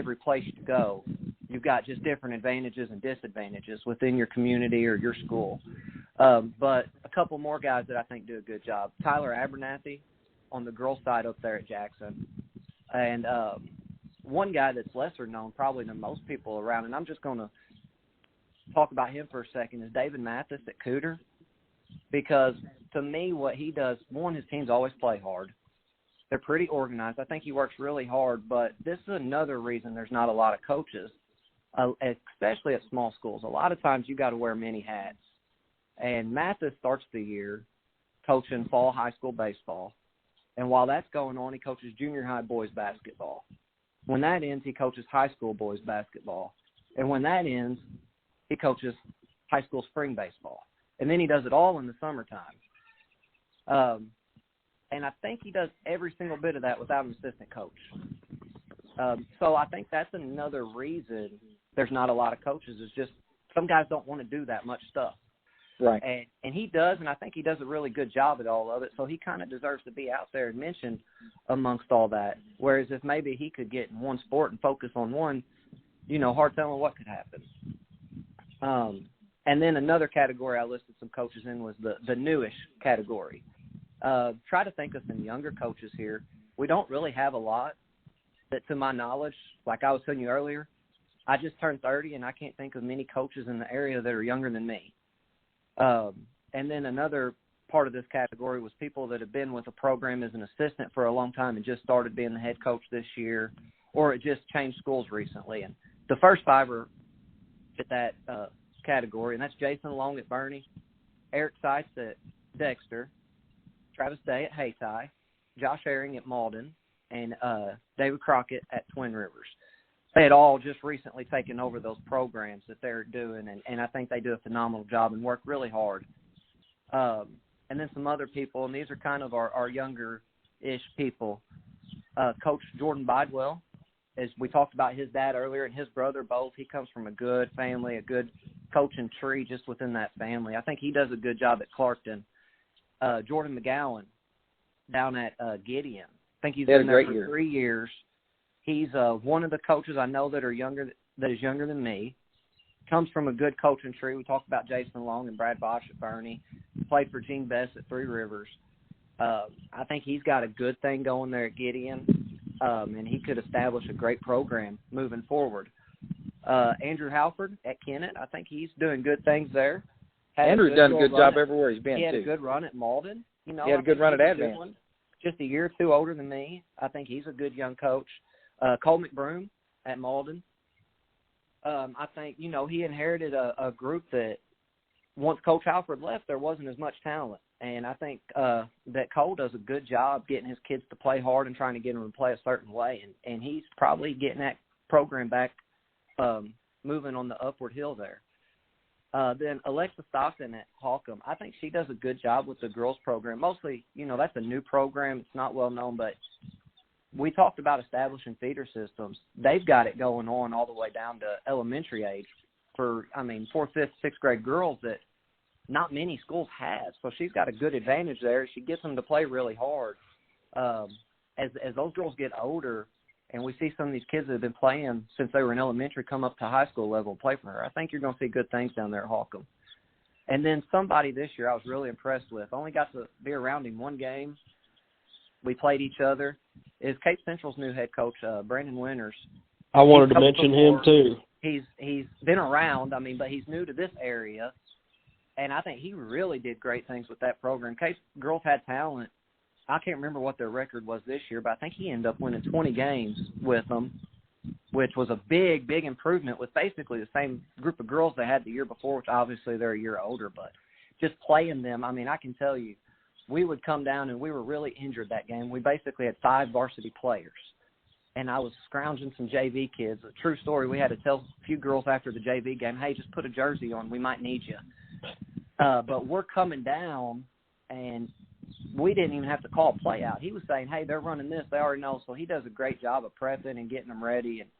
every place you go, you've got just different advantages and disadvantages within your community or your school. But a couple more guys that I think do a good job. Tyler Abernathy on the girls' side up there at Jackson. And one guy that's lesser known probably than most people around, and I'm just going to talk about him for a second, is David Mathis at Cooter. Because to me, what he does, one, his teams always play hard. They're pretty organized. I think he works really hard, but this is another reason there's not a lot of coaches, especially at small schools. A lot of times you got to wear many hats. And Mathis starts the year coaching fall high school baseball. And while that's going on, he coaches junior high boys basketball. When that ends, he coaches high school boys basketball. And when that ends, he coaches high school spring baseball. And then he does it all in the summertime. And I think he does every single bit of that without an assistant coach. So I think that's another reason there's not a lot of coaches, is just some guys don't want to do that much stuff. Right. And he does, and I think he does a really good job at all of it, so he kind of deserves to be out there and mentioned amongst all that. Whereas if maybe he could get in one sport and focus on one, hard telling what could happen. And then another category I listed some coaches in was the newish category. Try to think of some younger coaches here. We don't really have a lot that, to my knowledge, like I was telling you earlier, I just turned 30 and I can't think of many coaches in the area that are younger than me. And then another part of this category was people that have been with a program as an assistant for a long time and just started being the head coach this year, or it just changed schools recently. And the first five are at that category, and that's Jason Long at Bernie, Eric Seitz at Dexter, Travis Day at Hayti, Josh Herring at Malden, and David Crockett at Twin Rivers. They had all just recently taken over those programs that they're doing, and I think they do a phenomenal job and work really hard. And then some other people, and these are kind of our younger-ish people. Coach Jordan Bidwell, as we talked about his dad earlier and his brother both, he comes from a good family, a good coaching tree just within that family. I think he does a good job at Clarkton. Jordan McGowan down at Gideon. I think he's been there for 3 years. He's one of the coaches I know that is younger than me. Comes from a good coaching tree. We talked about Jason Long and Brad Bosch at Bernie. Played for Gene Best at Three Rivers. I think he's got a good thing going there at Gideon, and he could establish a great program moving forward. Andrew Halford at Kennett, I think he's doing good things there. Andrew's done a good job everywhere he's been, He had too. a good run at Malden. He had a good run at Advent. Just a year or two older than me. I think he's a good young coach. Cole McBroom at Malden. I think, he inherited a group that once Coach Halford left, there wasn't as much talent. And I think that Cole does a good job getting his kids to play hard and trying to get them to play a certain way. And he's probably getting that program back moving on the upward hill there. Then Alexa Stockton at Holcomb, I think she does a good job with the girls program. Mostly, that's a new program. It's not well known, but we talked about establishing feeder systems. They've got it going on all the way down to elementary age for, 4th, 5th, 6th grade girls that not many schools have. So she's got a good advantage there. She gets them to play really hard. As those girls get older, and we see some of these kids that have been playing since they were in elementary come up to high school level and play for her, I think you're going to see good things down there at Holcomb. And then somebody this year I was really impressed with, only got to be around him one game. We played each other, is Cape Central's new head coach, Brandon Winters. I wanted to mention him too. He's been around, but he's new to this area, and I think he really did great things with that program. Cape girls had talent. I can't remember what their record was this year, but I think he ended up winning 20 games with them, which was a big, big improvement with basically the same group of girls they had the year before, which obviously they're a year older. But just playing them, I can tell you, we would come down and we were really injured that game. We basically had 5 varsity players, and I was scrounging some JV kids. A true story, we had to tell a few girls after the JV game, hey, just put a jersey on. We might need you. But we're coming down, and we didn't even have to call a play out. He was saying, hey, they're running this. They already know. So he does a great job of prepping and getting them ready. And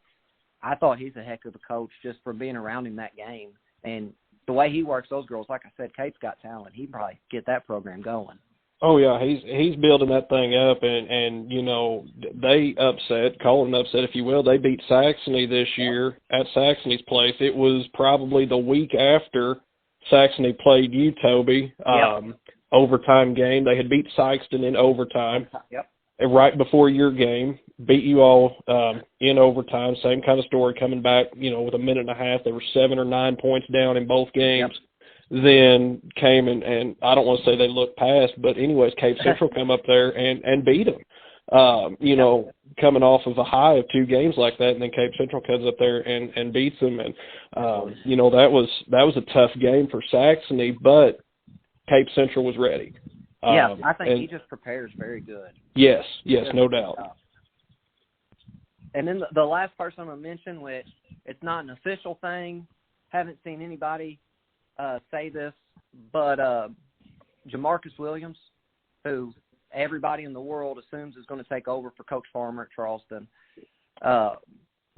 I thought he's a heck of a coach just for being around him that game. And the way he works those girls, like I said, Kate's got talent. He'd probably get that program going. Oh yeah, he's building that thing up, and you know, they call it an upset if you will. They beat Saxony this year at Saxony's place. It was probably the week after Saxony played you, Toby. Overtime game. They had beat Sykeston in overtime. Yep. And right before your game, beat you all in overtime. Same kind of story, coming back, you know, with a minute and a half. They were 7 or 9 points down in both games. Yep. Then came and I don't want to say they looked past, but anyways, Cape Central come up there and beat them. You know, coming off of a high of 2 games like that, and then Cape Central comes up there and beats them. And you know, that was a tough game for Saxony, but Cape Central was ready. Yeah, I think he just prepares very good. Yes, no doubt. And then the last person I'm going to mention, which it's not an official thing, haven't seen anybody say this, but Jamarcus Williams, who everybody in the world assumes is going to take over for Coach Farmer at Charleston,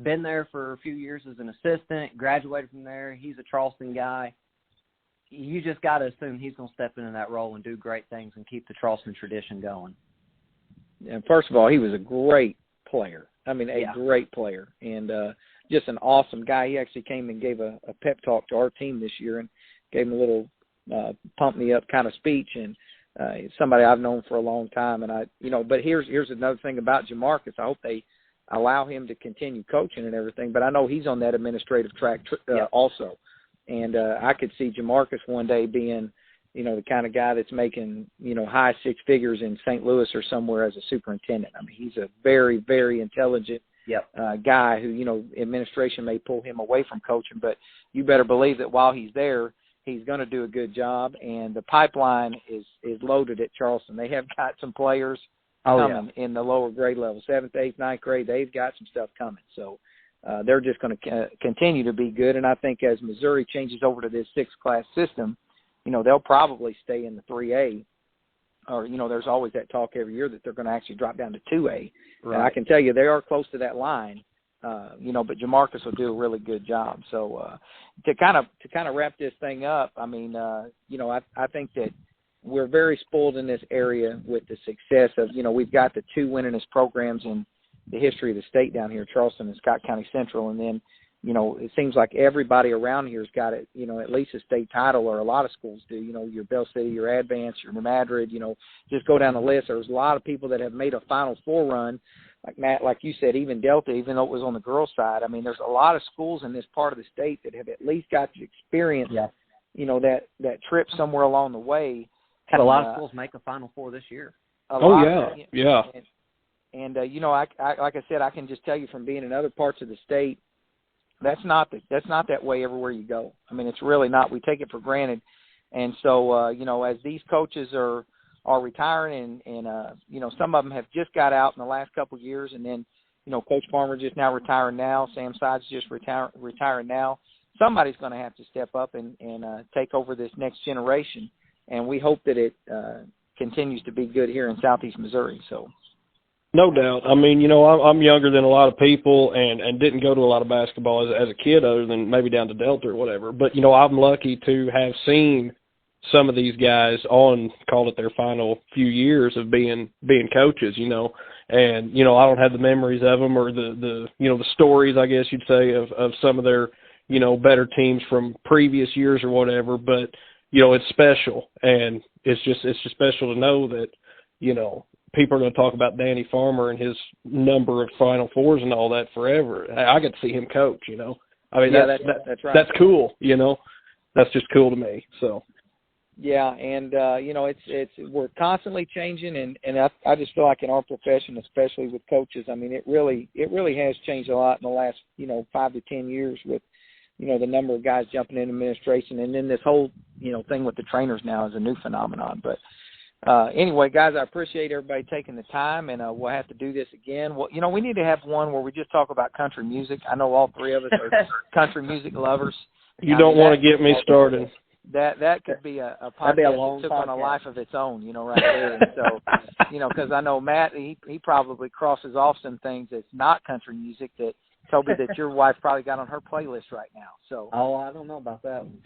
been there for a few years as an assistant, graduated from there. He's a Charleston guy. You just got to assume he's going to step into that role and do great things and keep the Charleston tradition going. And first of all, he was a great player. I mean, a great player, and just an awesome guy. He actually came and gave a pep talk to our team this year and gave him a little pump me up kind of speech. And somebody I've known for a long time. And but here's another thing about Jamarcus. I hope they allow him to continue coaching and everything. But I know he's on that administrative track also. And I could see Jamarcus one day being, you know, the kind of guy that's making, you know, high 6 figures in St. Louis or somewhere as a superintendent. I mean, he's a very, very intelligent guy who, you know, administration may pull him away from coaching, but you better believe that while he's there, he's going to do a good job. And the pipeline is loaded at Charleston. They have got some players coming in the lower grade level, 7th, 8th, 9th grade. They've got some stuff coming. So they're just going to continue to be good. And I think as Missouri changes over to this 6-class system, you know, they'll probably stay in the 3A, or, you know, there's always that talk every year that they're going to actually drop down to 2A. Right. And I can tell you they are close to that line, you know, but Jamarcus will do a really good job. So to kind of wrap this thing up, I mean, you know, I think that we're very spoiled in this area with the success of, you know, we've got the 2 winningest programs in the history of the state down here, Charleston and Scott County Central, and then, you know, it seems like everybody around here's got it, you know, at least a state title, or a lot of schools do, you know, your Bell City, your Advance, your New Madrid, you know, just go down the list. There's a lot of people that have made a Final Four run, like Matt, like you said, even Delta, even though it was on the girls' side. I mean, there's a lot of schools in this part of the state that have at least got to experience, you know, that trip somewhere along the way. Had a lot of schools make a Final Four this year. And you know, I like I said, I can just tell you from being in other parts of the state, that's not that way everywhere you go. I mean, it's really not. We take it for granted. And so, you know, as these coaches are retiring and you know, some of them have just got out in the last couple of years, and then, you know, Coach Farmer just now retiring now, Sam Sides just retiring now. Somebody's going to have to step up and take over this next generation. And we hope that it continues to be good here in Southeast Missouri. So. No doubt. I mean, you know, I'm younger than a lot of people and didn't go to a lot of basketball as a kid, other than maybe down to Delta or whatever. But, you know, I'm lucky to have seen some of these guys on, call it their final few years of being coaches, you know. And, you know, I don't have the memories of them or the you know, the stories, I guess you'd say, of some of their, you know, better teams from previous years or whatever. But, you know, it's special. And it's just special to know that, you know, people are going to talk about Danny Farmer and his number of Final Fours and all that forever. I get to see him coach, you know. I mean, that's right. That's cool, you know. That's just cool to me. So. Yeah, and you know, it's we're constantly changing, and I just feel like in our profession, especially with coaches, I mean, it really has changed a lot in the last, you know, 5 to 10 years with, you know, the number of guys jumping in administration, and then this whole, you know, thing with the trainers now is a new phenomenon, but. Anyway, guys, I appreciate everybody taking the time, and we'll have to do this again. Well, you know, we need to have one where we just talk about country music. I know all 3 of us are country music lovers. You don't want to get me started. That could be a podcast that took on a life of its own, you know, right there. And so, you know, because I know Matt, he probably crosses off some things that's not country music that Toby, that your wife probably got on her playlist right now. So. Oh, I don't know about that one.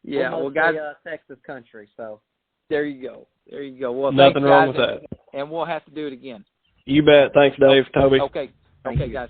Yeah, well, guys, Texas country. So. There you go. There you go. Well, nothing thanks, wrong guys, with that. And we'll have to do it again. You bet. Thanks, Dave. Toby. Okay. Okay, guys.